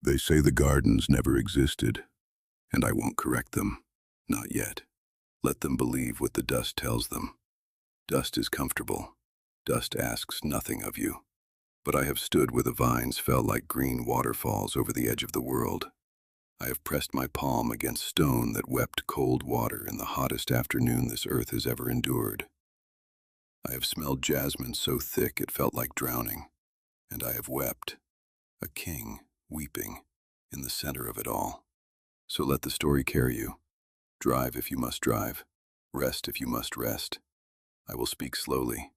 They say the gardens never existed, and I won't correct them. Not yet. Let them believe what the dust tells them. Dust is comfortable. Dust asks nothing of you. But I have stood where the vines fell like green waterfalls over the edge of the world. I have pressed my palm against stone that wept cold water in the hottest afternoon this earth has ever endured. I have smelled jasmine so thick it felt like drowning, and I have wept, a king weeping, in the center of it all. So let the story carry you. Drive if you must drive. Rest if you must rest. I will speak slowly.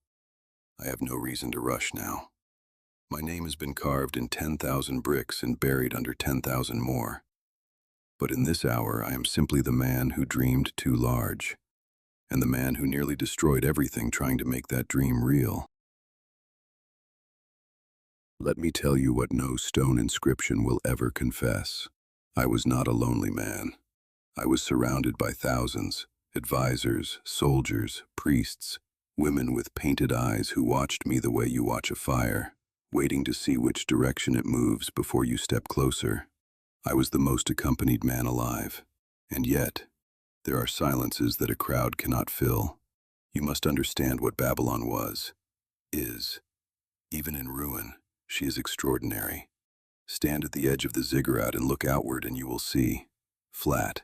I have no reason to rush now. My name has been carved in 10,000 bricks and buried under 10,000 more. But in this hour I am simply the man who dreamed too large, and the man who nearly destroyed everything trying to make that dream real. Let me tell you what no stone inscription will ever confess. I was not a lonely man. I was surrounded by thousands, advisors, soldiers, priests, women with painted eyes who watched me the way you watch a fire, waiting to see which direction it moves before you step closer. I was the most accompanied man alive, and yet, there are silences that a crowd cannot fill. You must understand what Babylon is. Even in ruin, she is extraordinary. Stand at the edge of the ziggurat and look outward and you will see, flat,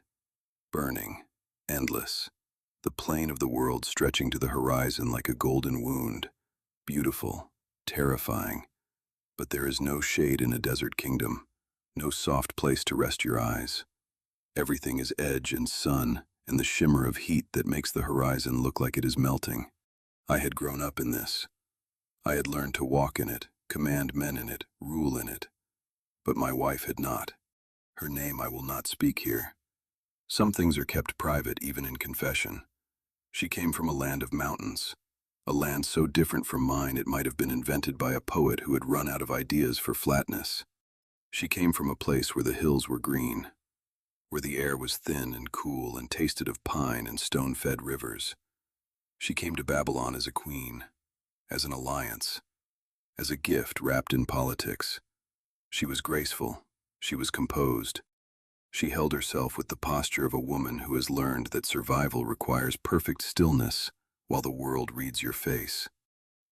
burning, endless, the plain of the world stretching to the horizon like a golden wound, beautiful, terrifying. But there is no shade in a desert kingdom, no soft place to rest your eyes. Everything is edge and sun and the shimmer of heat that makes the horizon look like it is melting. I had grown up in this. I had learned to walk in it, command men in it, rule in it. But my wife had not. Her name I will not speak here. Some things are kept private even in confession. She came from a land of mountains, a land so different from mine it might have been invented by a poet who had run out of ideas for flatness. She came from a place where the hills were green, where the air was thin and cool and tasted of pine and stone-fed rivers. She came to Babylon as a queen, as an alliance, as a gift wrapped in politics. She was graceful, she was composed. She held herself with the posture of a woman who has learned that survival requires perfect stillness while the world reads your face.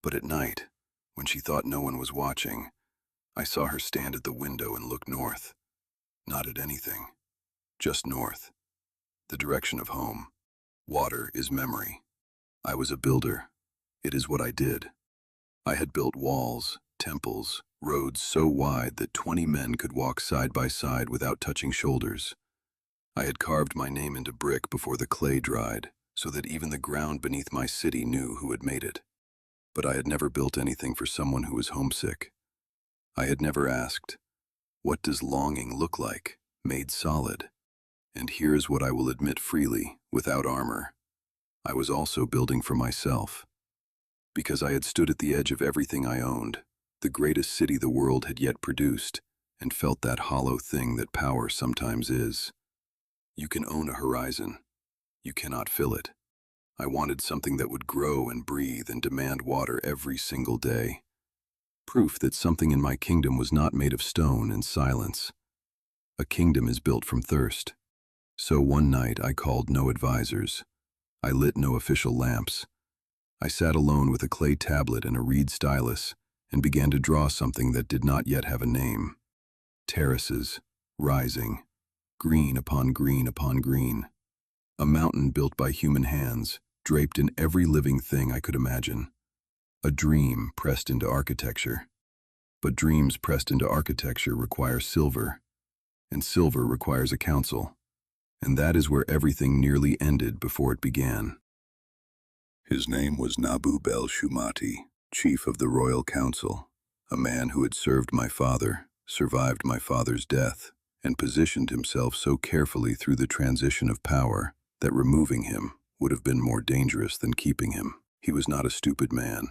But at night, when she thought no one was watching, I saw her stand at the window and look north. Not at anything, just north, the direction of home. Water is memory. I was a builder. It is what I did. I had built walls, temples, roads so wide that 20 men could walk side by side without touching shoulders. I had carved my name into brick before the clay dried, so that even the ground beneath my city knew who had made it. But I had never built anything for someone who was homesick. I had never asked, what does longing look like, made solid? And here is what I will admit freely, without armor. I was also building for myself. Because I had stood at the edge of everything I owned, the greatest city the world had yet produced, and felt that hollow thing that power sometimes is. You can own a horizon. You cannot fill it. I wanted something that would grow and breathe and demand water every single day. Proof that something in my kingdom was not made of stone and silence. A kingdom is built from thirst. So one night I called no advisors. I lit no official lamps. I sat alone with a clay tablet and a reed stylus and began to draw something that did not yet have a name. Terraces, rising, green upon green upon green. A mountain built by human hands, draped in every living thing I could imagine. A dream pressed into architecture. But dreams pressed into architecture require silver, and silver requires a council. And that is where everything nearly ended before it began. His name was Nabu-bel-Shumati, chief of the royal council, a man who had served my father, survived my father's death, and positioned himself so carefully through the transition of power that removing him would have been more dangerous than keeping him. He was not a stupid man.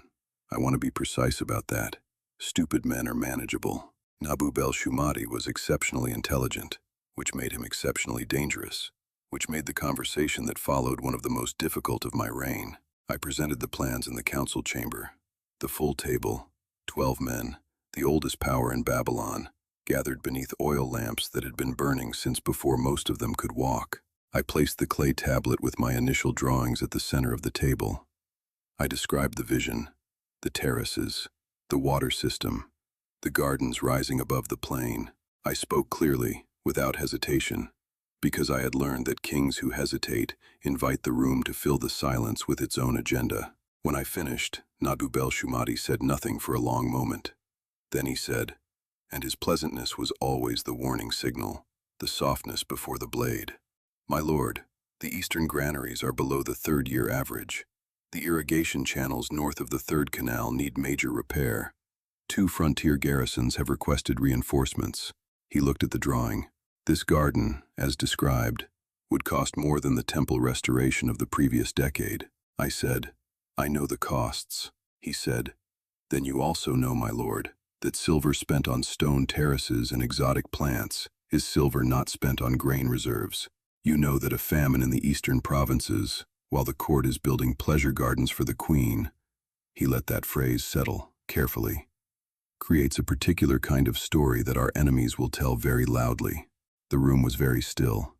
I want to be precise about that. Stupid men are manageable. Nabu-bel-Shumati was exceptionally intelligent, which made him exceptionally dangerous, which made the conversation that followed one of the most difficult of my reign. I presented the plans in the council chamber. The full table, 12 men, the oldest power in Babylon, gathered beneath oil lamps that had been burning since before most of them could walk. I placed the clay tablet with my initial drawings at the center of the table. I described the vision, the terraces, the water system, the gardens rising above the plain. I spoke clearly, without hesitation, because I had learned that kings who hesitate invite the room to fill the silence with its own agenda. When I finished, Nabu-bel-Shumadi said nothing for a long moment. Then he said, and his pleasantness was always the warning signal, the softness before the blade. My lord, the eastern granaries are below the third-year average. The irrigation channels north of the third canal need major repair. 2 frontier garrisons have requested reinforcements. He looked at the drawing. This garden, as described, would cost more than the temple restoration of the previous decade. I said, I know the costs. He said, then you also know, my lord, that silver spent on stone terraces and exotic plants is silver not spent on grain reserves. You know that a famine in the eastern provinces, while the court is building pleasure gardens for the queen, he let that phrase settle carefully, creates a particular kind of story that our enemies will tell very loudly. The room was very still.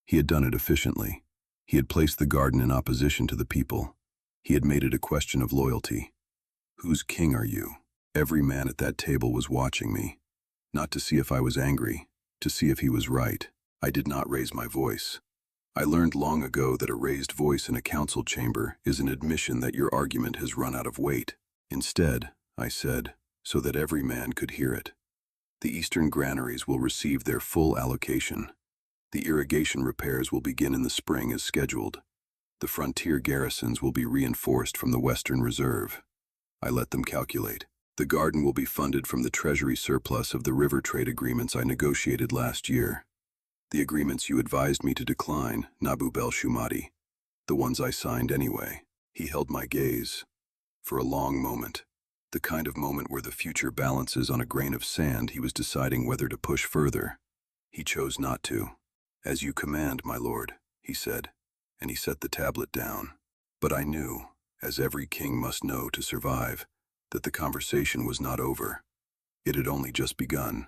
He had done it efficiently. He had placed the garden in opposition to the people. He had made it a question of loyalty. Whose king are you? Every man at that table was watching me, not to see if I was angry, to see if he was right. I did not raise my voice. I learned long ago that a raised voice in a council chamber is an admission that your argument has run out of weight. Instead, I said, so that every man could hear it, the eastern granaries will receive their full allocation. The irrigation repairs will begin in the spring as scheduled. The frontier garrisons will be reinforced from the Western Reserve. I let them calculate. The garden will be funded from the treasury surplus of the river trade agreements I negotiated last year. The agreements you advised me to decline, Nabu-bel-Shumadi. The ones I signed anyway. He held my gaze. For a long moment. The kind of moment where the future balances on a grain of sand. He was deciding whether to push further. He chose not to. As you command, my lord, he said, and he set the tablet down. But I knew, as every king must know to survive, that the conversation was not over. It had only just begun,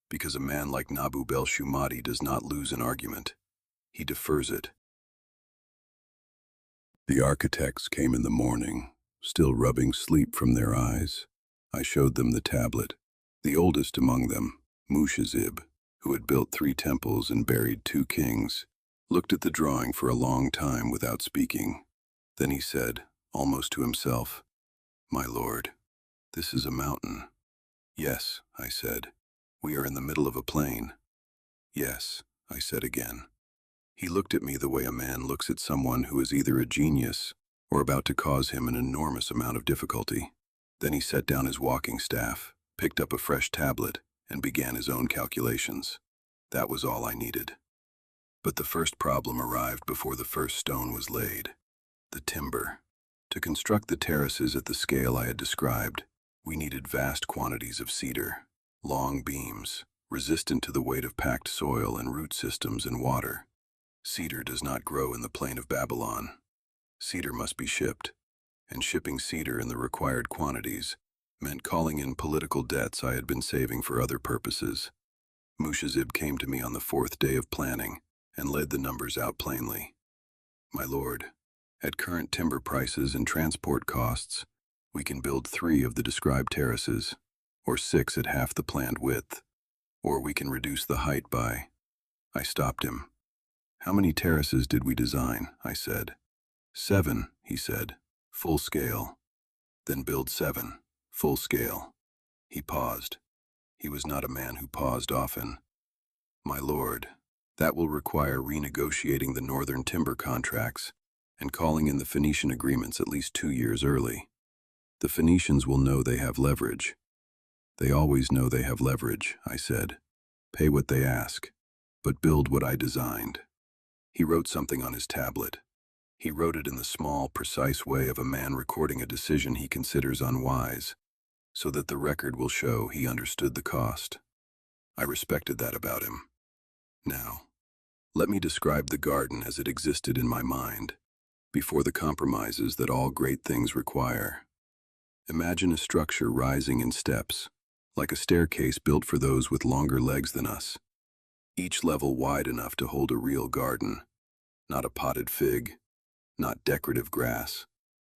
because a man like Nabu-bel-Shumadi does not lose an argument. He defers it. The architects came in the morning, still rubbing sleep from their eyes. I showed them the tablet. The oldest among them, Mushazib, who had built 3 temples and buried 2 kings, looked at the drawing for a long time without speaking. Then he said, almost to himself, my lord, this is a mountain. Yes, I said. We are in the middle of a plain. Yes, I said again. He looked at me the way a man looks at someone who is either a genius or about to cause him an enormous amount of difficulty. Then he set down his walking staff, picked up a fresh tablet, and began his own calculations. That was all I needed. But the first problem arrived before the first stone was laid. The timber. To construct the terraces at the scale I had described, we needed vast quantities of cedar, long beams, resistant to the weight of packed soil and root systems and water. Cedar does not grow in the plain of Babylon. Cedar must be shipped, and shipping cedar in the required quantities meant calling in political debts I had been saving for other purposes. Mushazib came to me on the 4th day of planning and laid the numbers out plainly. My lord, at current timber prices and transport costs, we can build 3 of the described terraces, or 6 at half the planned width, or we can reduce the height by... I stopped him. How many terraces did we design? I said. 7, he said, full scale. Then build 7, full scale. He paused. He was not a man who paused often. My lord, that will require renegotiating the northern timber contracts and calling in the Phoenician agreements at least 2 years early. The Phoenicians will know they have leverage. They always know they have leverage, I said. Pay what they ask, but build what I designed. He wrote something on his tablet. He wrote it in the small, precise way of a man recording a decision he considers unwise, so that the record will show he understood the cost. I respected that about him. Now, let me describe the garden as it existed in my mind, before the compromises that all great things require. Imagine a structure rising in steps, like a staircase built for those with longer legs than us. Each level wide enough to hold a real garden, not a potted fig, not decorative grass,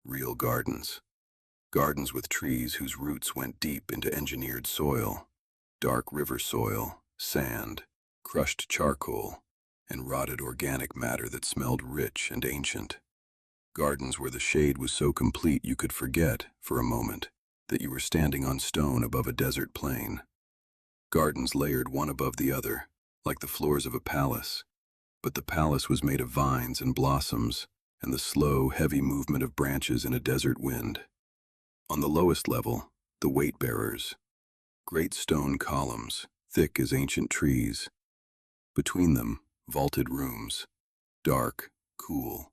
real gardens. Gardens with trees whose roots went deep into engineered soil, dark river soil, sand, crushed charcoal, and rotted organic matter that smelled rich and ancient. Gardens where the shade was so complete you could forget, for a moment, that you were standing on stone above a desert plain. Gardens layered one above the other, like the floors of a palace, but the palace was made of vines and blossoms and the slow, heavy movement of branches in a desert wind. On the lowest level, the weight-bearers, great stone columns, thick as ancient trees. Between them, vaulted rooms, dark, cool,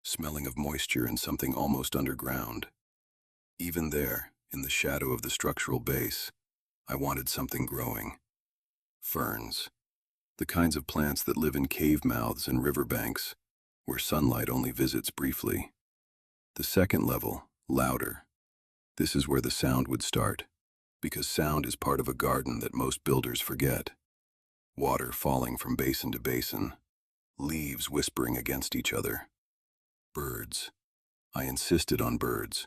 smelling of moisture and something almost underground. Even there, in the shadow of the structural base, I wanted something growing. Ferns, the kinds of plants that live in cave mouths and riverbanks, where sunlight only visits briefly. The second level, louder. This is where the sound would start, because sound is part of a garden that most builders forget. Water falling from basin to basin, leaves whispering against each other. Birds. I insisted on birds.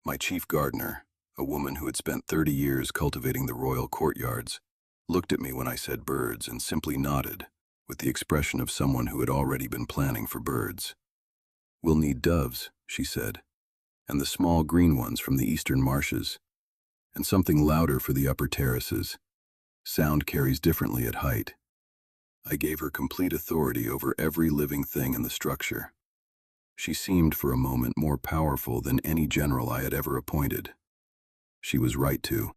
My chief gardener, a woman who had spent 30 years cultivating the royal courtyards, looked at me when I said birds and simply nodded, with the expression of someone who had already been planning for birds. "We'll need doves," she said, "and the small green ones from the eastern marshes, and something louder for the upper terraces. Sound carries differently at height." I gave her complete authority over every living thing in the structure. She seemed for a moment more powerful than any general I had ever appointed. She was right to.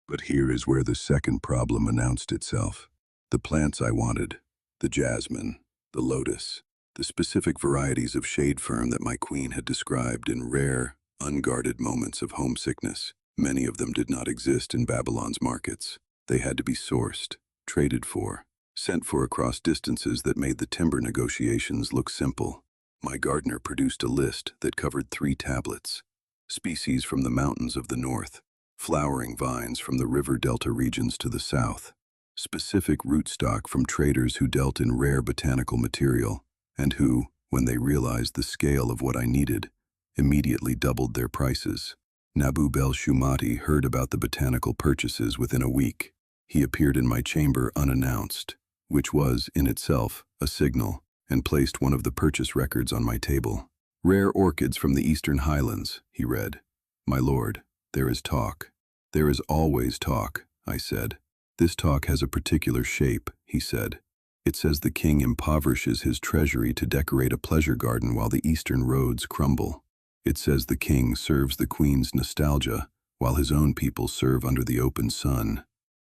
But here is where the second problem announced itself. The plants I wanted, the jasmine, the lotus, the specific varieties of shade fern that my queen had described in rare, unguarded moments of homesickness. Many of them did not exist in Babylon's markets. They had to be sourced, traded for, sent for across distances that made the timber negotiations look simple. My gardener produced a list that covered 3 tablets. Species from the mountains of the north, flowering vines from the river delta regions to the south, specific rootstock from traders who dealt in rare botanical material, and who, when they realized the scale of what I needed, immediately doubled their prices. Nabub el-Shumati heard about the botanical purchases within a week. He appeared in my chamber unannounced, which was, in itself, a signal, and placed one of the purchase records on my table. "Rare orchids from the eastern highlands," he read. "My lord, there is talk." "There is always talk," I said. "This talk has a particular shape," he said. "It says the king impoverishes his treasury to decorate a pleasure garden while the eastern roads crumble. It says the king serves the queen's nostalgia while his own people serve under the open sun."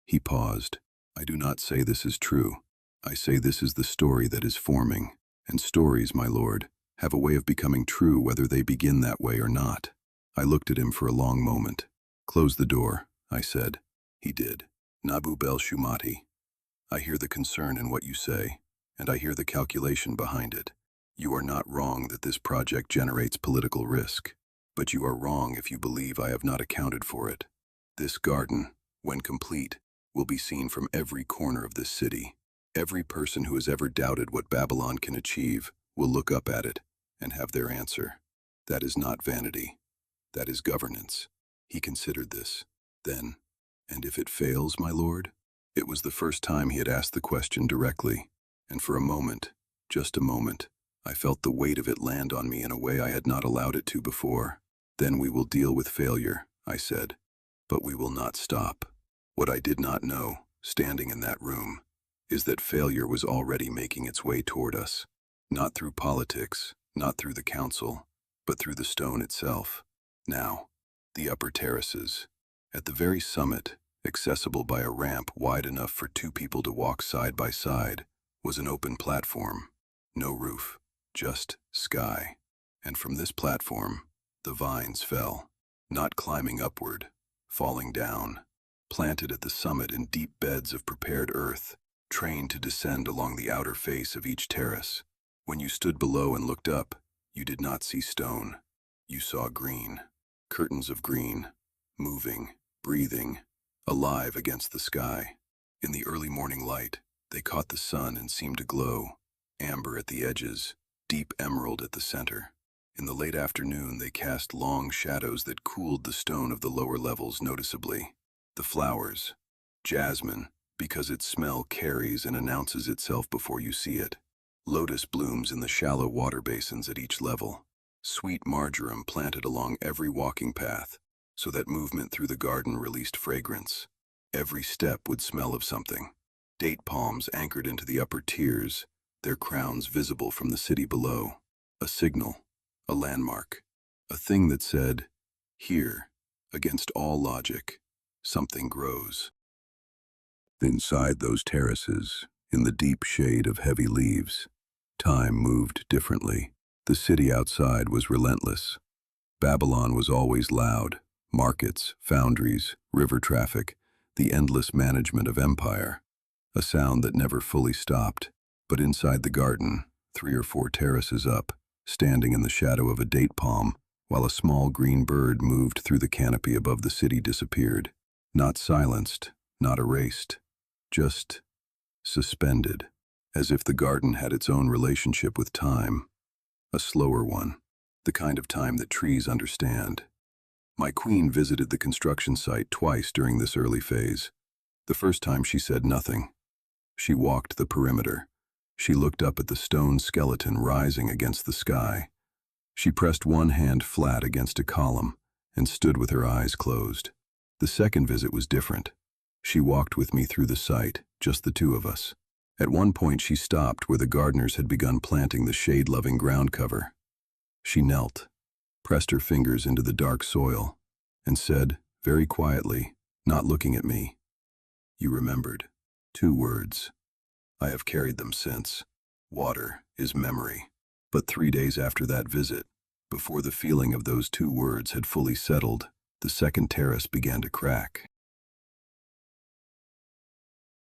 He paused. "I do not say this is true. I say this is the story that is forming. And stories, my lord, have a way of becoming true whether they begin that way or not." I looked at him for a long moment. "Close the door," I said. He did. "Nabub el-Shumati, I hear the concern in what you say, and I hear the calculation behind it. You are not wrong that this project generates political risk, but you are wrong if you believe I have not accounted for it. This garden, when complete, will be seen from every corner of this city. Every person who has ever doubted what Babylon can achieve will look up at it and have their answer. That is not vanity. That is governance." He considered this. Then, "And if it fails, my lord?" It was the first time he had asked the question directly, and for a moment, just a moment, I felt the weight of it land on me in a way I had not allowed it to before. "Then we will deal with failure," I said. "But we will not stop." What I did not know, standing in that room, is that failure was already making its way toward us. Not through politics, not through the council, but through the stone itself. Now, the upper terraces. At the very summit, accessible by a ramp wide enough for 2 people to walk side by side, was an open platform. No roof, just sky. And from this platform, the vines fell, not climbing upward, falling down, planted at the summit in deep beds of prepared earth, trained to descend along the outer face of each terrace. When you stood below and looked up, you did not see stone. You saw green. Curtains of green, moving, breathing, alive against the sky. In the early morning light, they caught the sun and seemed to glow, amber at the edges, deep emerald at the center. In the late afternoon, they cast long shadows that cooled the stone of the lower levels noticeably. The flowers, jasmine, because its smell carries and announces itself before you see it. Lotus blooms in the shallow water basins at each level. Sweet marjoram planted along every walking path, so that movement through the garden released fragrance. Every step would smell of something. Date palms anchored into the upper tiers, their crowns visible from the city below. A signal, a landmark, a thing that said, here, against all logic, something grows. Inside those terraces, in the deep shade of heavy leaves, time moved differently. The city outside was relentless. Babylon was always loud. Markets, foundries, river traffic, the endless management of empire. A sound that never fully stopped. But inside the garden, 3 or 4 terraces up, standing in the shadow of a date palm, while a small green bird moved through the canopy above the city disappeared. Not silenced, not erased, just suspended, as if the garden had its own relationship with time. A slower one, the kind of time that trees understand. My queen visited the construction site twice during this early phase. The first time she said nothing. She walked the perimeter. She looked up at the stone skeleton rising against the sky. She pressed one hand flat against a column and stood with her eyes closed. The second visit was different. She walked with me through the site, just the two of us. At one point she stopped where the gardeners had begun planting the shade-loving ground cover. She knelt, pressed her fingers into the dark soil, and said, very quietly, not looking at me, "You remembered. 2 words. I have carried them since. Water is memory." But 3 days after that visit, before the feeling of those 2 words had fully settled, the second terrace began to crack.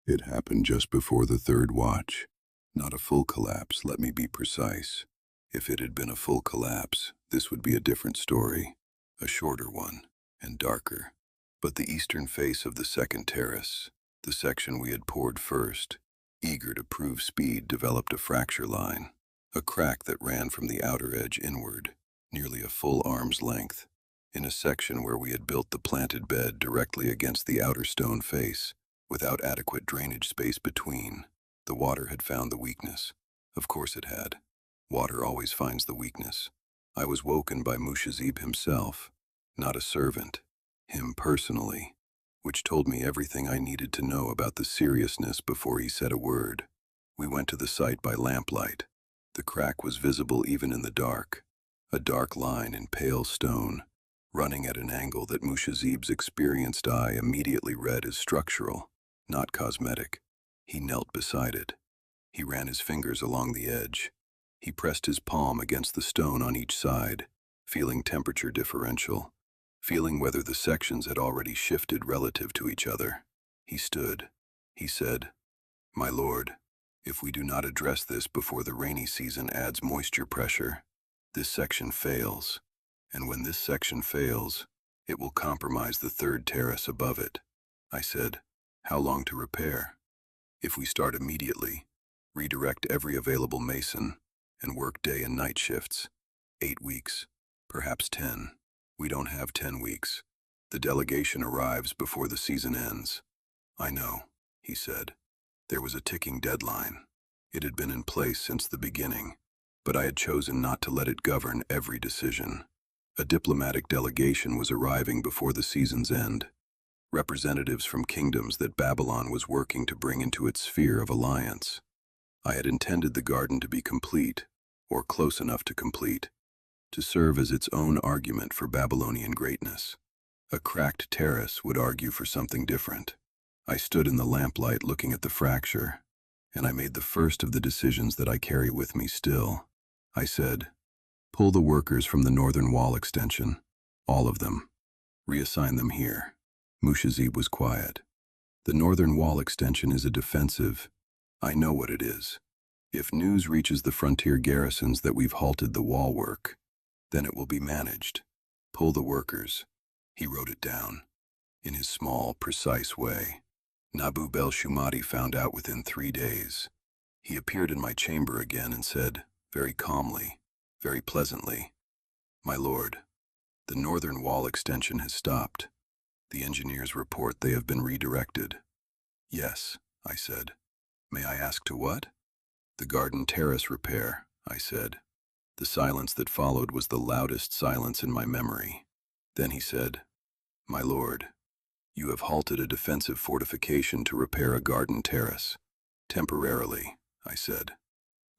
It happened just before the 3rd watch. Not a full collapse, let me be precise. If it had been a full collapse, this would be a different story, a shorter one, and darker. But the eastern face of the second terrace, the section we had poured first, eager to prove speed, developed a fracture line, a crack that ran from the outer edge inward, nearly a full arm's length, in a section where we had built the planted bed directly against the outer stone face, without adequate drainage space between. The water had found the weakness. Of course it had. Water always finds the weakness. I was woken by Mushazib himself, not a servant, him personally, which told me everything I needed to know about the seriousness before he said a word. We went to the site by lamplight. The crack was visible even in the dark, a dark line in pale stone, running at an angle that Mushazib's experienced eye immediately read as structural, not cosmetic. He knelt beside it. He ran his fingers along the edge. He pressed his palm against the stone on each side, feeling temperature differential, feeling whether the sections had already shifted relative to each other. He stood. He said, "My lord, if we do not address this before the rainy season adds moisture pressure, this section fails. And when this section fails, it will compromise the 3rd terrace above it." I said, "How long to repair?" "If we start immediately, redirect every available mason, and work day and night shifts, 8 weeks, perhaps 10. We don't have 10 weeks. The delegation arrives before the season ends." "I know," he said. There was a ticking deadline. It had been in place since the beginning, but I had chosen not to let it govern every decision. A diplomatic delegation was arriving before the season's end. Representatives from kingdoms that Babylon was working to bring into its sphere of alliance. I had intended the garden to be complete, or close enough to complete, to serve as its own argument for Babylonian greatness. A cracked terrace would argue for something different. I stood in the lamplight looking at the fracture, and I made the first of the decisions that I carry with me still. I said, "Pull the workers from the northern wall extension, all of them. Reassign them here." Mushazib was quiet. "The northern wall extension is a defensive. I know what it is. If news reaches the frontier garrisons that we've halted the wall work, then it will be managed. Pull the workers." He wrote it down. in his small, precise way. Nabu Bel-Shumati found out within 3 days. He appeared in my chamber again and said, very calmly, very pleasantly, "My lord, the northern wall extension has stopped. The engineers report they have been redirected." "Yes," I said. "May I ask to what?" "The garden terrace repair," I said. The silence that followed was the loudest silence in my memory. Then he said, "My lord, you have halted a defensive fortification to repair a garden terrace." "Temporarily," I said.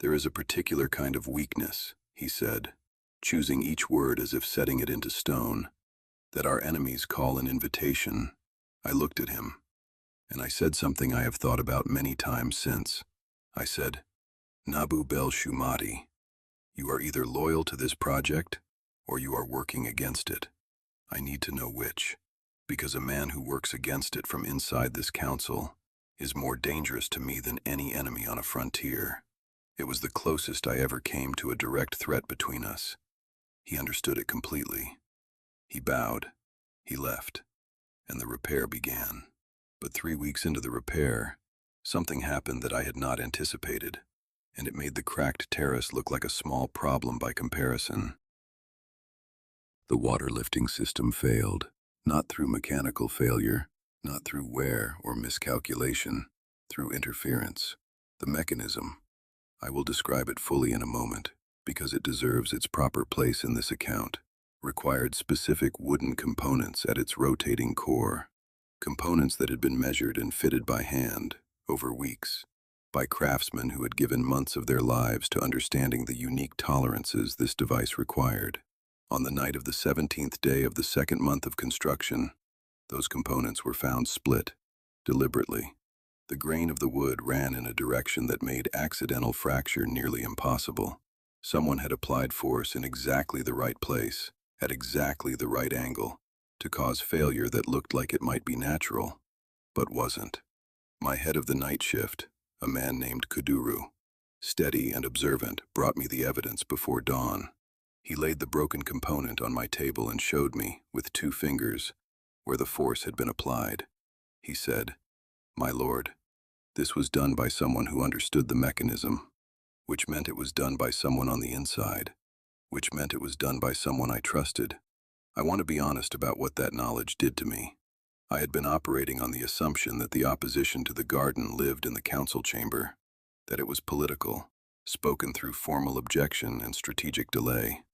"There is a particular kind of weakness," he said, choosing each word as if setting it into stone, "that our enemies call an invitation." I looked at him, and I said something I have thought about many times since. I said, "Nabu Bel-Shumati, you are either loyal to this project, or you are working against it. I need to know which, because a man who works against it from inside this council is more dangerous to me than any enemy on a frontier." It was the closest I ever came to a direct threat between us. He understood it completely. He bowed, he left, and the repair began. But 3 weeks into the repair, something happened that I had not anticipated, and it made the cracked terrace look like a small problem by comparison. The water lifting system failed, not through mechanical failure, not through wear or miscalculation, through interference. The mechanism, I will describe it fully in a moment, because it deserves its proper place in this account, required specific wooden components at its rotating core, components that had been measured and fitted by hand, over weeks, by craftsmen who had given months of their lives to understanding the unique tolerances this device required. On the night of the 17th day of the second month of construction, those components were found split, deliberately. The grain of the wood ran in a direction that made accidental fracture nearly impossible. Someone had applied force in exactly the right place, at exactly the right angle, to cause failure that looked like it might be natural, but wasn't. My head of the night shift, a man named Kuduru, steady and observant, brought me the evidence before dawn. He laid the broken component on my table and showed me, with 2 fingers, where the force had been applied. He said, "My lord, this was done by someone who understood the mechanism, which meant it was done by someone on the inside, which meant it was done by someone I trusted." I want to be honest about what that knowledge did to me. I had been operating on the assumption that the opposition to the garden lived in the council chamber, that it was political, spoken through formal objection and strategic delay.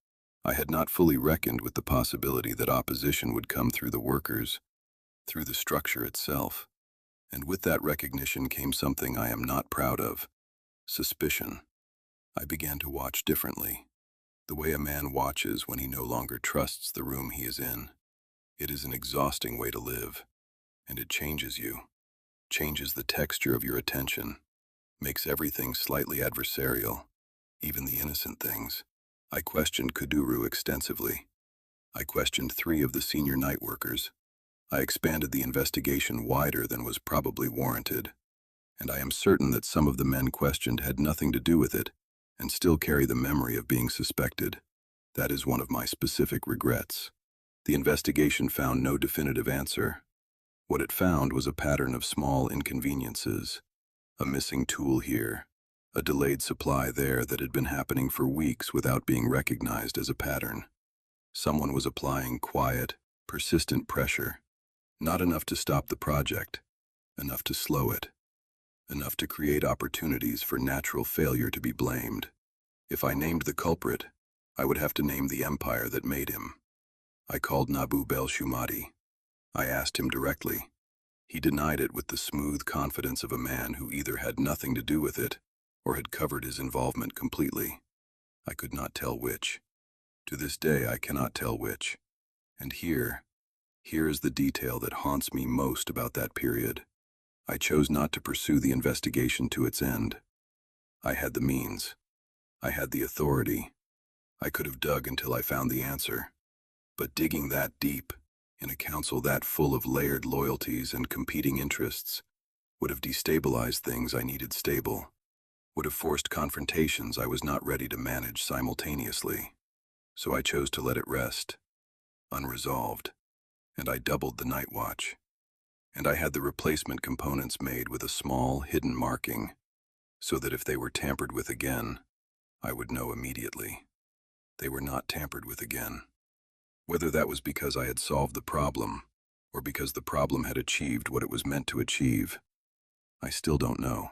I had not fully reckoned with the possibility that opposition would come through the workers, through the structure itself. And with that recognition came something I am not proud of: suspicion. I began to watch differently, the way a man watches when he no longer trusts the room he is in. It is an exhausting way to live, and it changes you, changes the texture of your attention, makes everything slightly adversarial, even the innocent things. I questioned Kuduru extensively. I questioned 3 of the senior night workers. I expanded the investigation wider than was probably warranted, and I am certain that some of the men questioned had nothing to do with it, and still carry the memory of being suspected. That is one of my specific regrets. The investigation found no definitive answer. What it found was a pattern of small inconveniences, a missing tool here, a delayed supply there that had been happening for weeks without being recognized as a pattern. Someone was applying quiet, persistent pressure, not enough to stop the project, enough to slow it, enough to create opportunities for natural failure to be blamed. If I named the culprit, I would have to name the empire that made him. I called Nabu Bel-Shumati. I asked him directly. He denied it with the smooth confidence of a man who either had nothing to do with it or had covered his involvement completely. I could not tell which. To this day, I cannot tell which. And here is the detail that haunts me most about that period. I chose not to pursue the investigation to its end. I had the means. I had the authority. I could have dug until I found the answer. But digging that deep, in a council that full of layered loyalties and competing interests, would have destabilized things I needed stable, would have forced confrontations I was not ready to manage simultaneously. So I chose to let it rest, unresolved, and I doubled the night watch. and I had the replacement components made with a small, hidden marking, so that if they were tampered with again, I would know immediately. They were not tampered with again. Whether that was because I had solved the problem, or because the problem had achieved what it was meant to achieve, I still don't know.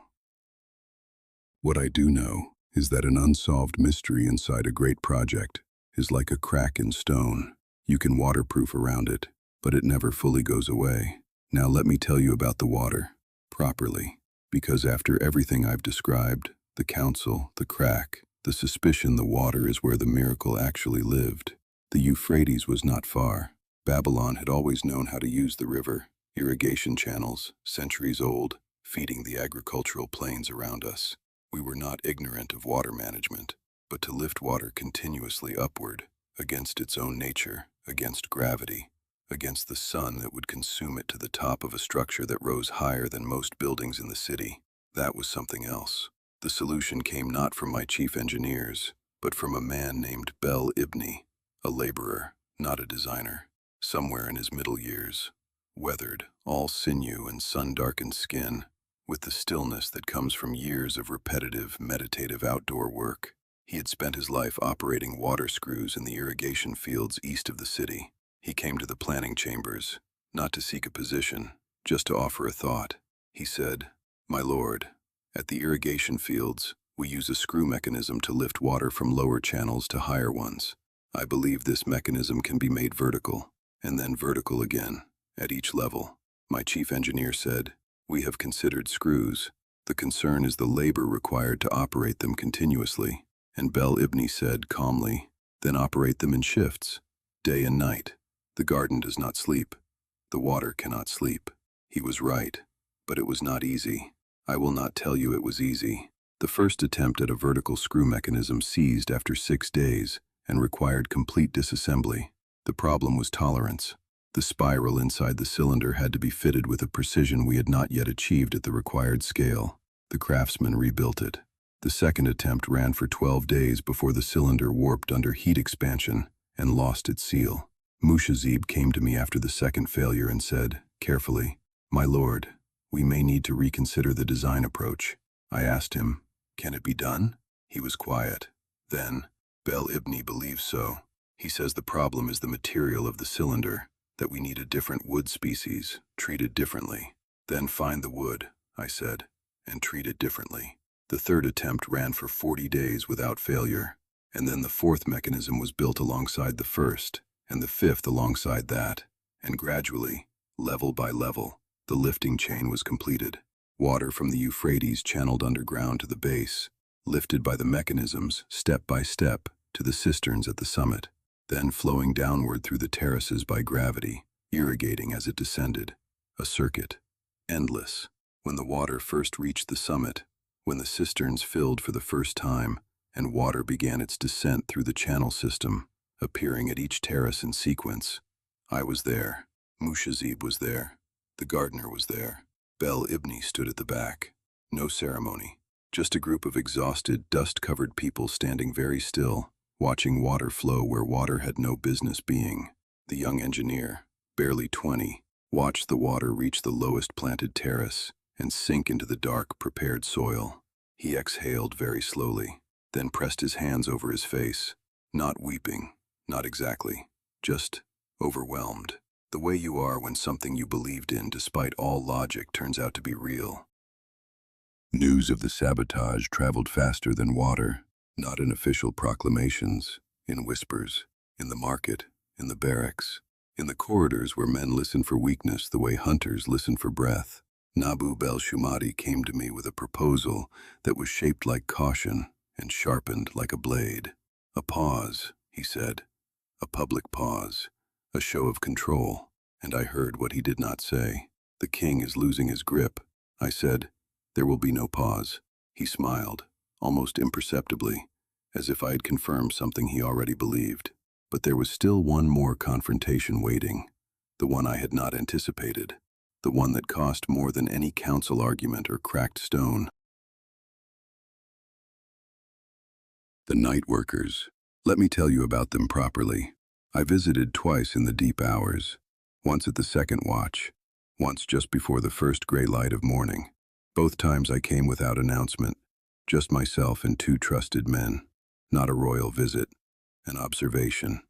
What I do know is that an unsolved mystery inside a great project is like a crack in stone. You can waterproof around it, but it never fully goes away. Now let me tell you about the water, properly, because after everything I've described, the council, the crack, the suspicion, the water is where the miracle actually lived. The Euphrates was not far. Babylon had always known how to use the river, irrigation channels, centuries old, feeding the agricultural plains around us. We were not ignorant of water management, but to lift water continuously upward, against its own nature, against gravity, against the sun that would consume it to the top of a structure that rose higher than most buildings in the city, that was something else. The solution came not from my chief engineers, but from a man named Bel Ibni, a laborer, not a designer, somewhere in his middle years, weathered, all sinew and sun-darkened skin, with the stillness that comes from years of repetitive, meditative outdoor work. He had spent his life operating water screws in the irrigation fields east of the city. He came to the planning chambers, not to seek a position, just to offer a thought. He said, "My lord, at the irrigation fields, we use a screw mechanism to lift water from lower channels to higher ones. I believe this mechanism can be made vertical, and then vertical again, at each level." My chief engineer said, "We have considered screws. The concern is the labor required to operate them continuously." And Bel Ibni said calmly, "Then operate them in shifts, day and night. The garden does not sleep. The water cannot sleep." He was right, but it was not easy. I will not tell you it was easy. The first attempt at a vertical screw mechanism ceased after 6 days and required complete disassembly. The problem was tolerance. The spiral inside the cylinder had to be fitted with a precision we had not yet achieved at the required scale. The craftsman rebuilt it. The second attempt ran for 12 days before the cylinder warped under heat expansion and lost its seal. Mushazib came to me after the second failure and said, carefully, "My lord, we may need to reconsider the design approach." I asked him, "Can it be done?" He was quiet. Then, "Bel Ibni believes so. He says the problem is the material of the cylinder, that we need a different wood species, treated differently." "Then find the wood," I said, "and treat it differently." The third attempt ran for 40 days without failure, and then the fourth mechanism was built alongside the first, and the fifth alongside that, and gradually, level by level, the lifting chain was completed. Water from the Euphrates channeled underground to the base, lifted by the mechanisms, step by step, to the cisterns at the summit, then flowing downward through the terraces by gravity, irrigating as it descended. A circuit, endless. When the water first reached the summit, when the cisterns filled for the first time, and water began its descent through the channel system, appearing at each terrace in sequence, I was there. Mushazib was there. The gardener was there. Bel Ibni stood at the back. No ceremony, just a group of exhausted, dust-covered people standing very still, watching water flow where water had no business being. The young engineer, barely 20, watched the water reach the lowest planted terrace and sink into the dark, prepared soil. He exhaled very slowly, then pressed his hands over his face, not weeping, not exactly, just overwhelmed. The way you are when something you believed in despite all logic turns out to be real. News of the sabotage traveled faster than water, not in official proclamations, in whispers, in the market, in the barracks, in the corridors where men listen for weakness the way hunters listen for breath. Nabu Bel-Shumadi came to me with a proposal that was shaped like caution and sharpened like a blade. "A pause," he said, "a public pause, a show of control," and I heard what he did not say. "The king is losing his grip." I said, "There will be no pause." He smiled, almost imperceptibly, as if I had confirmed something he already believed. But there was still one more confrontation waiting, the one I had not anticipated, the one that cost more than any council argument or cracked stone. The night workers. Let me tell you about them properly. I visited twice in the deep hours, once at the second watch, once just before the first gray light of morning. Both times I came without announcement, just myself and two trusted men. Not a royal visit, an observation.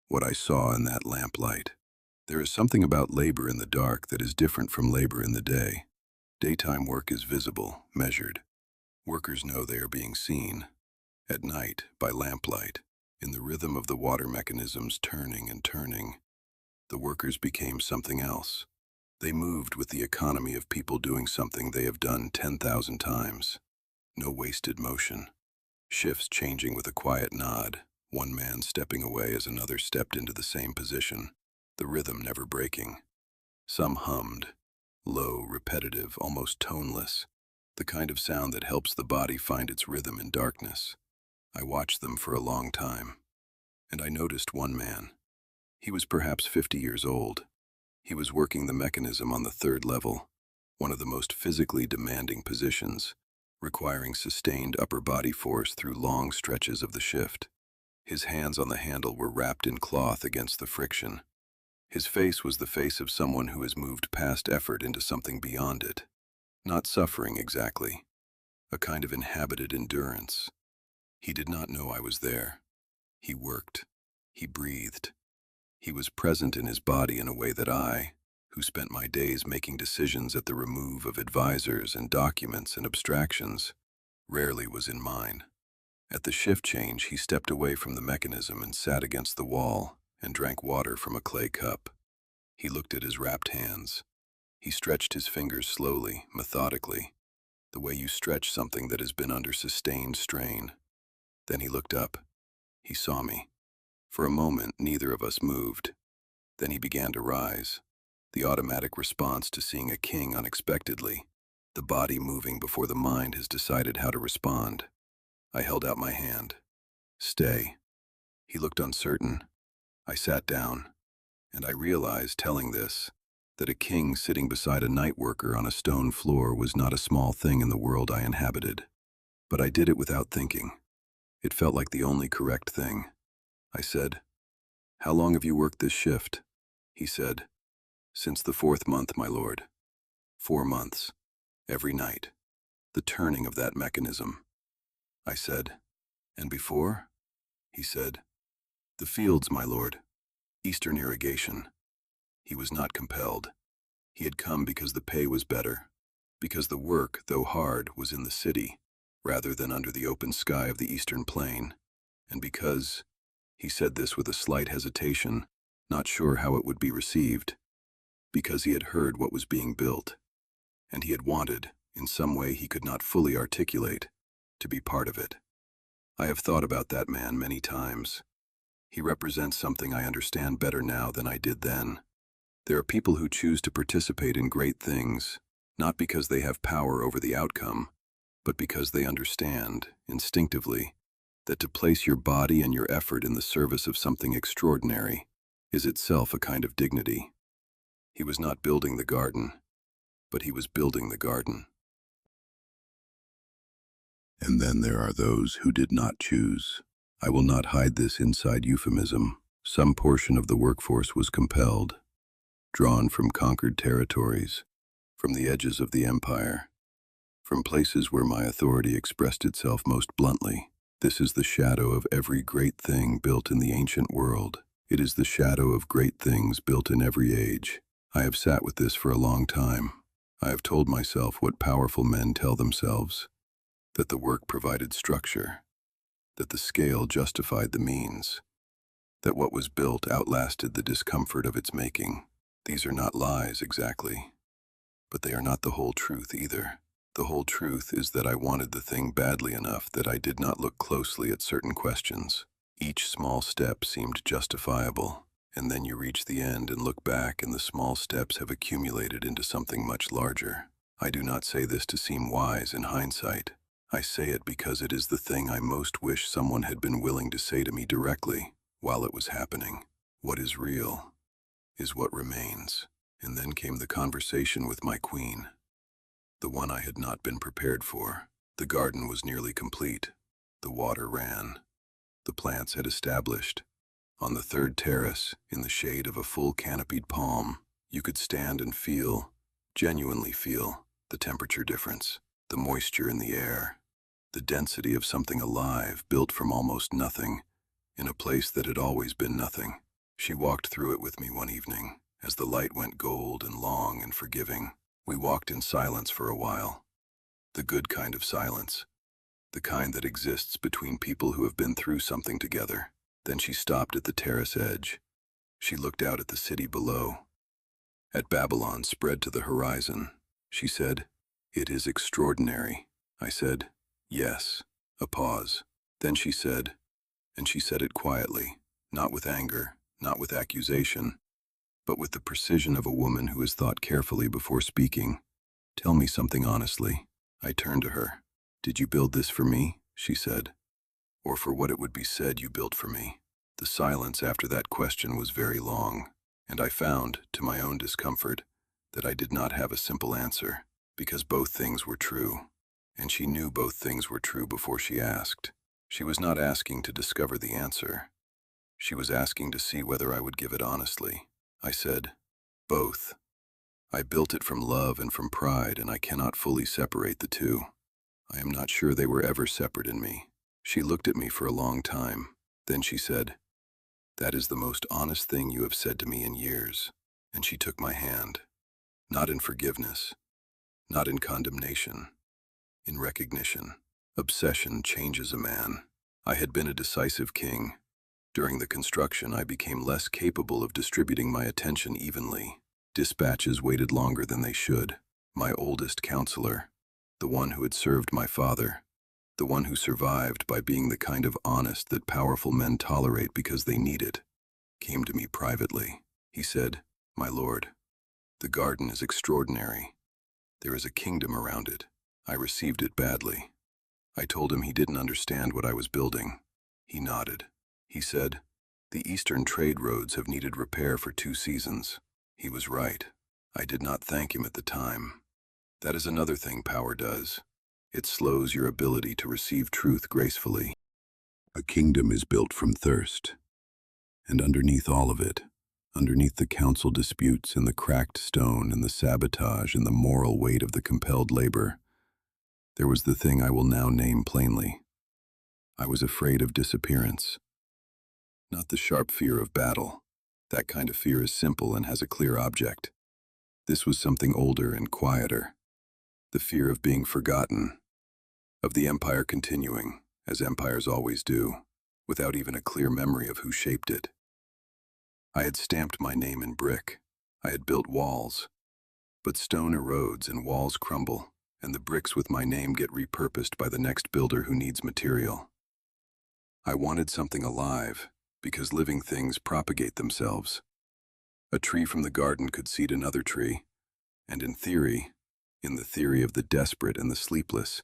What I saw in that lamplight. There is something about labor in the dark that is different from labor in the day. Daytime work is visible, measured. Workers know they are being seen. At night, by lamplight, in the rhythm of the water mechanisms turning and turning, the workers became something else. They moved with the economy of people doing something they have done 10,000 times. No wasted motion. Shifts changing with a quiet nod, one man stepping away as another stepped into the same position, the rhythm never breaking. Some hummed, low, repetitive, almost toneless, the kind of sound that helps the body find its rhythm in darkness. I watched them for a long time, and I noticed one man. He was perhaps 50 years old. He was working the mechanism on the third level, one of the most physically demanding positions, requiring sustained upper body force through long stretches of the shift. His hands on the handle were wrapped in cloth against the friction. His face was the face of someone who has moved past effort into something beyond it. Not suffering exactly, a kind of inhabited endurance. He did not know I was there. He worked. He breathed. He was present in his body in a way that I, who spent my days making decisions at the remove of advisors and documents and abstractions, rarely was in mine. At the shift change, he stepped away from the mechanism and sat against the wall and drank water from a clay cup. He looked at his wrapped hands. He stretched his fingers slowly, methodically, the way you stretch something that has been under sustained strain. Then he looked up. He saw me. For a moment, neither of us moved. Then he began to rise. The automatic response to seeing a king unexpectedly, the body moving before the mind has decided how to respond. I held out my hand. Stay. He looked uncertain. I sat down, and I realized, telling this, that a king sitting beside a night worker on a stone floor was not a small thing in the world I inhabited. But I did it without thinking. It felt like the only correct thing. I said, "How long have you worked this shift?" He said, "Since the 4th month, my lord." 4 months. Every night. The turning of that mechanism. I said, "And before?" He said, "The fields, my lord. Eastern irrigation." He was not compelled. He had come because the pay was better, because the work, though hard, was in the city, rather than under the open sky of the eastern plain, and because, he said this with a slight hesitation, not sure how it would be received, because he had heard what was being built, and he had wanted, in some way he could not fully articulate, to be part of it. I have thought about that man many times. He represents something I understand better now than I did then. There are people who choose to participate in great things, not because they have power over the outcome, but because they understand, instinctively, that to place your body and your effort in the service of something extraordinary is itself a kind of dignity. He was not building the garden, but he was building the garden. And then there are those who did not choose. I will not hide this inside euphemism. Some portion of the workforce was compelled, drawn from conquered territories, from the edges of the empire, from places where my authority expressed itself most bluntly. This is the shadow of every great thing built in the ancient world. It is the shadow of great things built in every age. I have sat with this for a long time. I have told myself what powerful men tell themselves, that the work provided structure, that the scale justified the means, that what was built outlasted the discomfort of its making. These are not lies exactly, but they are not the whole truth either. The whole truth is that I wanted the thing badly enough that I did not look closely at certain questions. Each small step seemed justifiable, and then you reach the end and look back and the small steps have accumulated into something much larger. I do not say this to seem wise in hindsight. I say it because it is the thing I most wish someone had been willing to say to me directly while it was happening. What is real is what remains. And then came the conversation with my queen, the one I had not been prepared for. The garden was nearly complete. The water ran. The plants had established. On the 3rd terrace, in the shade of a full canopied palm, you could stand and feel, Genuinely feel the temperature difference, the moisture in the air, the density of something alive built from almost nothing, in a place that had always been nothing. She walked through it with me one evening, as the light went gold and long and forgiving. We walked in silence for a while. The good kind of silence, the kind that exists between people who have been through something together. Then she stopped at the terrace edge. She looked out at the city below, at Babylon spread to the horizon. She said, "It is extraordinary." I said, "Yes." A pause. Then she said, and she said it quietly, not with anger, not with accusation, but with the precision of a woman who has thought carefully before speaking. "Tell me something honestly." I turned to her. "Did you build this for me?" she said. "Or for what it would be said you built for me?" The silence after that question was very long, and I found, to my own discomfort, that I did not have a simple answer, because both things were true, and she knew both things were true before she asked. She was not asking to discover the answer. She was asking to see whether I would give it honestly. I said, "Both. I built it from love and from pride, and I cannot fully separate the two. I am not sure they were ever separate in me." She looked at me for a long time. Then she said, "That is the most honest thing you have said to me in years." And she took my hand, not in forgiveness, not in condemnation, in recognition. Obsession changes a man. I had been a decisive king. During the construction, I became less capable of distributing my attention evenly. Dispatches waited longer than they should. My oldest counselor, the one who had served my father, the one who survived by being the kind of honest that powerful men tolerate because they need it, came to me privately. He said, "My lord, the garden is extraordinary. There is a kingdom around it." I received it badly. I told him he didn't understand what I was building. He nodded. He said, "The eastern trade roads have needed repair for 2 seasons. He was right. I did not thank him at the time. That is another thing power does. It slows your ability to receive truth gracefully. A kingdom is built from thirst. And underneath all of it, underneath the council disputes and the cracked stone and the sabotage and the moral weight of the compelled labor, there was the thing I will now name plainly. I was afraid of disappearance. Not the sharp fear of battle. That kind of fear is simple and has a clear object. This was something older and quieter. The fear of being forgotten, of the empire continuing, as empires always do, without even a clear memory of who shaped it. I had stamped my name in brick. I had built walls. But stone erodes and walls crumble, and the bricks with my name get repurposed by the next builder who needs material. I wanted something alive, because living things propagate themselves. A tree from the garden could seed another tree, and in the theory of the desperate and the sleepless,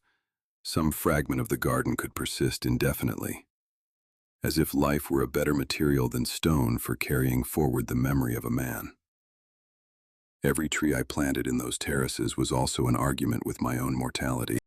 some fragment of the garden could persist indefinitely, as if life were a better material than stone for carrying forward the memory of a man. Every tree I planted in those terraces was also an argument with my own mortality.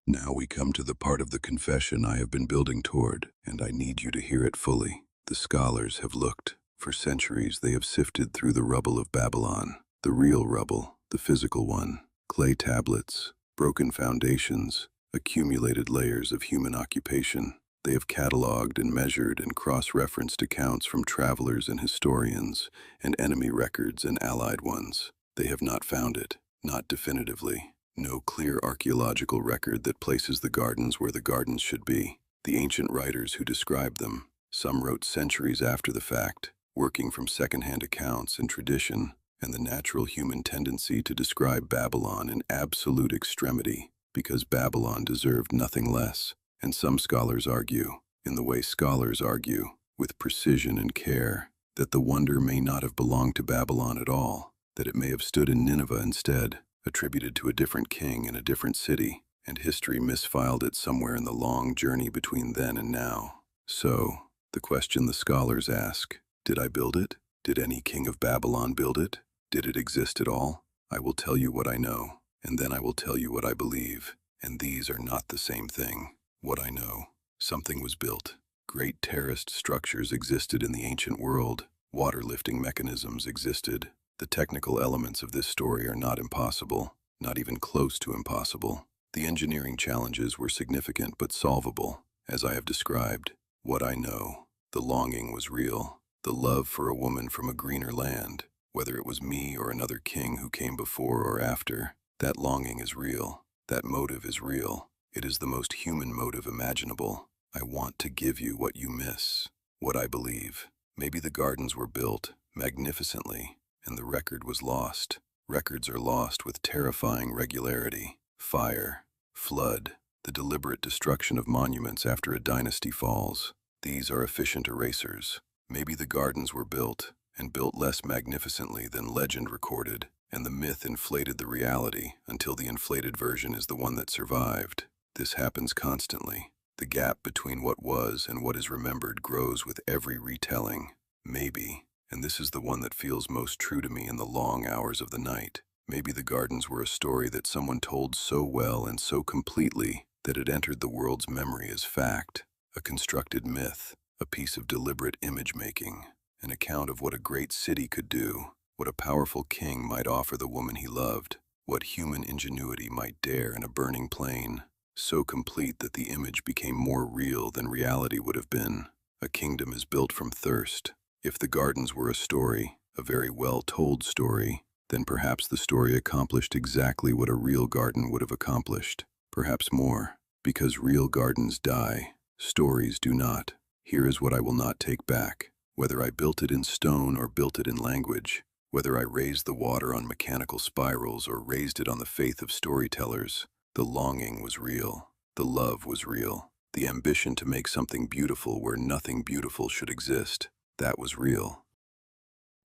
Now we come to the part of the confession I have been building toward, and I need you to hear it fully. The scholars have looked. For centuries they have sifted through the rubble of Babylon, the real rubble, the physical one, clay tablets, broken foundations, accumulated layers of human occupation. They have cataloged and measured and cross-referenced accounts from travelers and historians, and enemy records and allied ones. They have not found it, not definitively. No clear archaeological record that places the gardens where the gardens should be. The ancient writers who described them, some wrote centuries after the fact, working from second-hand accounts and tradition, and the natural human tendency to describe Babylon in absolute extremity, because Babylon deserved nothing less. And some scholars argue, in the way scholars argue, with precision and care, that the wonder may not have belonged to Babylon at all, that it may have stood in Nineveh instead, attributed to a different king in a different city, and history misfiled it somewhere in the long journey between then and now. So, the question the scholars ask, did I build it? Did any king of Babylon build it? Did it exist at all? I will tell you what I know, and then I will tell you what I believe, and these are not the same thing. What I know. Something was built. Great terraced structures existed in the ancient world. Water-lifting mechanisms existed. The technical elements of this story are not impossible, not even close to impossible. The engineering challenges were significant but solvable, as I have described. What I know, the longing was real, the love for a woman from a greener land, whether it was me or another king who came before or after. That longing is real. That motive is real. It is the most human motive imaginable. I want to give you what you miss, what I believe. Maybe the gardens were built magnificently, and the record was lost. Records are lost with terrifying regularity. Fire, flood, the deliberate destruction of monuments after a dynasty falls. These are efficient erasers. Maybe the gardens were built, and built less magnificently than legend recorded, and the myth inflated the reality until the inflated version is the one that survived. This happens constantly. The gap between what was and what is remembered grows with every retelling. Maybe, and this is the one that feels most true to me in the long hours of the night, maybe the gardens were a story that someone told so well and so completely that it entered the world's memory as fact, a constructed myth, a piece of deliberate image-making, an account of what a great city could do, what a powerful king might offer the woman he loved, what human ingenuity might dare in a burning plain, so complete that the image became more real than reality would have been. A kingdom is built from thirst. If the gardens were a story, a very well-told story, then perhaps the story accomplished exactly what a real garden would have accomplished. Perhaps more, because real gardens die, stories do not. Here is what I will not take back. Whether I built it in stone or built it in language, whether I raised the water on mechanical spirals or raised it on the faith of storytellers, the longing was real, the love was real, the ambition to make something beautiful where nothing beautiful should exist, that was real.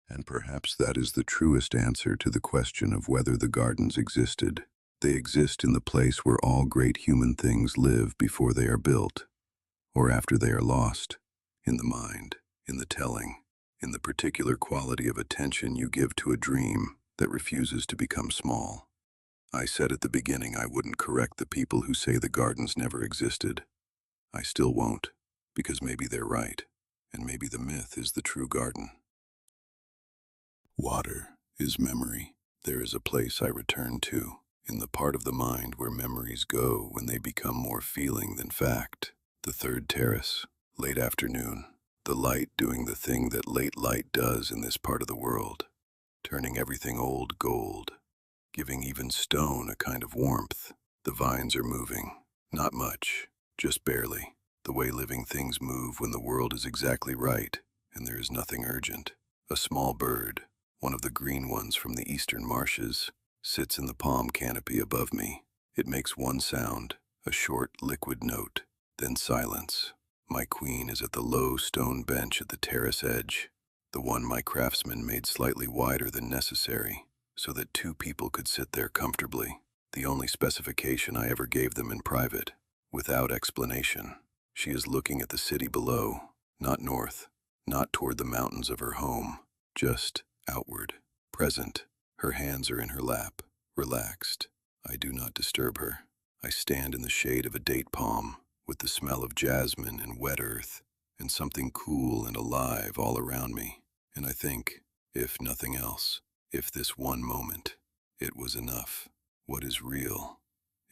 And perhaps that is the truest answer to the question of whether the gardens existed. They exist in the place where all great human things live before they are built, or after they are lost, in the mind, in the telling, in the particular quality of attention you give to a dream that refuses to become small. I said at the beginning I wouldn't correct the people who say the gardens never existed. I still won't, because maybe they're right, and maybe the myth is the true garden. Water is memory. There is a place I return to, in the part of the mind where memories go when they become more feeling than fact. The third terrace, late afternoon, the light doing the thing that late light does in this part of the world, turning everything old gold, giving even stone a kind of warmth. The vines are moving, not much, just barely, the way living things move when the world is exactly right and there is nothing urgent. A small bird, one of the green ones from the eastern marshes, sits in the palm canopy above me. It makes one sound, a short liquid note, then silence. My queen is at the low stone bench at the terrace edge, the one my craftsman made slightly wider than necessary, so that two people could sit there comfortably, the only specification I ever gave them in private, without explanation. She is looking at the city below, not north, not toward the mountains of her home, just outward, present. Her hands are in her lap, relaxed. I do not disturb her. I stand in the shade of a date palm, with the smell of jasmine and wet earth, and something cool and alive all around me, and I think, if nothing else, if this one moment, it was enough. What is real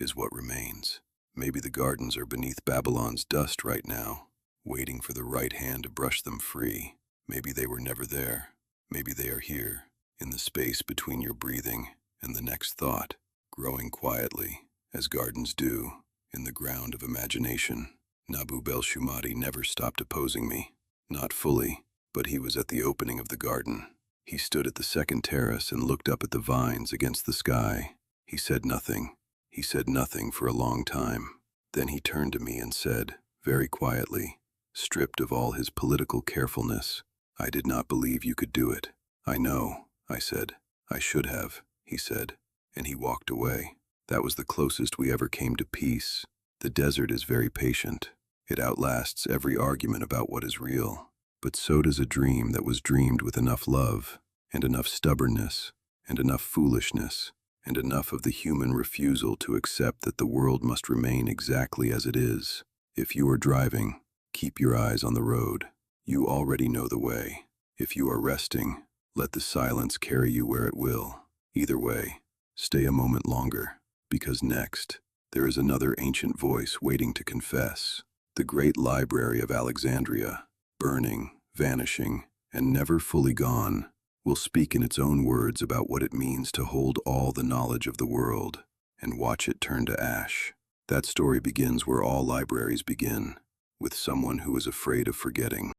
is what remains. Maybe the gardens are beneath Babylon's dust right now, waiting for the right hand to brush them free. Maybe they were never there. Maybe they are here, in the space between your breathing and the next thought, growing quietly, as gardens do, in the ground of imagination. Nabu Bel-Shumadi never stopped opposing me. Not fully, but he was at the opening of the garden. He stood at the second terrace and looked up at the vines against the sky. He said nothing. He said nothing for a long time. Then he turned to me and said, very quietly, stripped of all his political carefulness, "I did not believe you could do it." "I know," I said. "I should have," he said, and he walked away. That was the closest we ever came to peace. The desert is very patient. It outlasts every argument about what is real. But so does a dream that was dreamed with enough love, and enough stubbornness, and enough foolishness, and enough of the human refusal to accept that the world must remain exactly as it is. If you are driving, keep your eyes on the road. You already know the way. If you are resting, Let the silence carry you where it will. Either way, stay a moment longer, because next, there is another ancient voice waiting to confess. The great library of Alexandria, burning, vanishing, and never fully gone, will speak in its own words about what it means to hold all the knowledge of the world and watch it turn to ash. That story begins where all libraries begin, with someone who is afraid of forgetting.